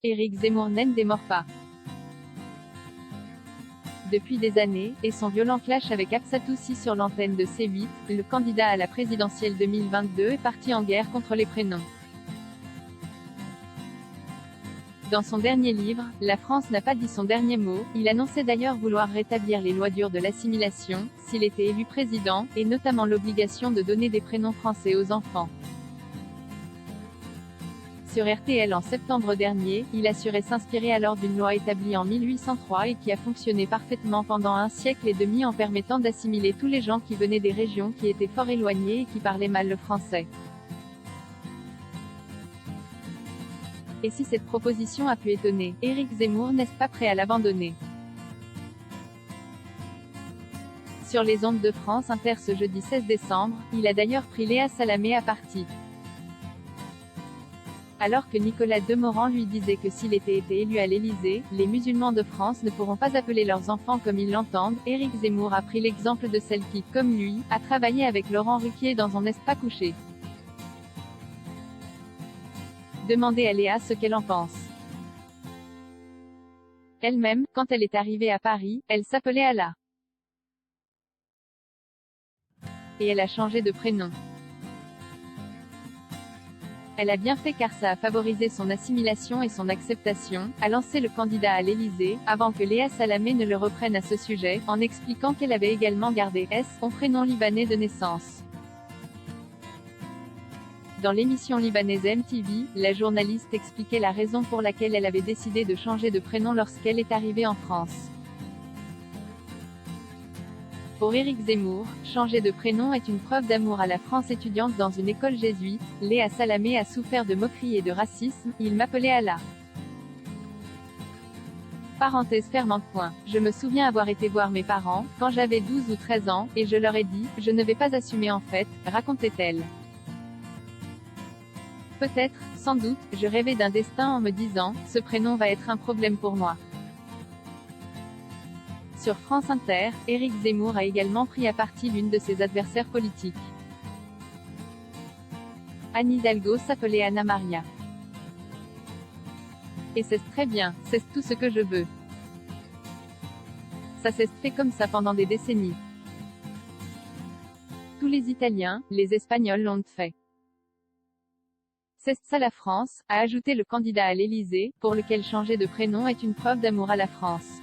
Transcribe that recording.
Éric Zemmour ne démord pas. Depuis des années, et son violent clash avec Absatoussi sur l'antenne de C8, le candidat à la présidentielle 2022 est parti en guerre contre les prénoms. Dans son dernier livre, La France n'a pas dit son dernier mot, il annonçait d'ailleurs vouloir rétablir les lois dures de l'assimilation, s'il était élu président, et notamment l'obligation de donner des prénoms français aux enfants. Sur RTL en septembre dernier, il assurait s'inspirer alors d'une loi établie en 1803 et qui a fonctionné parfaitement pendant un siècle et demi en permettant d'assimiler tous les gens qui venaient des régions qui étaient fort éloignées et qui parlaient mal le français. Et si cette proposition a pu étonner, Éric Zemmour n'est pas prêt à l'abandonner. Sur les ondes de France Inter ce jeudi 16 décembre, il a d'ailleurs pris Léa Salamé à partie. Alors que Nicolas Demorand lui disait que s'il était été élu à l'Élysée, les musulmans de France ne pourront pas appeler leurs enfants comme ils l'entendent, Éric Zemmour a pris l'exemple de celle qui, comme lui, a travaillé avec Laurent Ruquier dans On n'est pas couché. Demandez à Léa ce qu'elle en pense. Elle-même, quand elle est arrivée à Paris, elle s'appelait Ala. Et elle a changé de prénom. Elle a bien fait car ça a favorisé son assimilation et son acceptation, a lancé le candidat à l'Élysée, avant que Léa Salamé ne le reprenne à ce sujet, en expliquant qu'elle avait également gardé son prénom libanais de naissance. Dans l'émission libanaise MTV, la journaliste expliquait la raison pour laquelle elle avait décidé de changer de prénom lorsqu'elle est arrivée en France. Pour Éric Zemmour, changer de prénom est une preuve d'amour à la France. Étudiante dans une école jésuite, Léa Salamé a souffert de moqueries et de racisme, il m'appelait Allah. Parenthèse fermante. Je me souviens avoir été voir mes parents, quand j'avais 12 ou 13 ans, et je leur ai dit, je ne vais pas assumer en fait, racontait-elle. Peut-être, sans doute, je rêvais d'un destin en me disant, ce prénom va être un problème pour moi. Sur France Inter, Éric Zemmour a également pris à partie l'une de ses adversaires politiques. Anne Hidalgo s'appelait Anna Maria. Et c'est très bien, c'est tout ce que je veux. Ça s'est fait comme ça pendant des décennies. Tous les Italiens, les Espagnols l'ont fait. C'est ça la France, a ajouté le candidat à l'Élysée, pour lequel changer de prénom est une preuve d'amour à la France.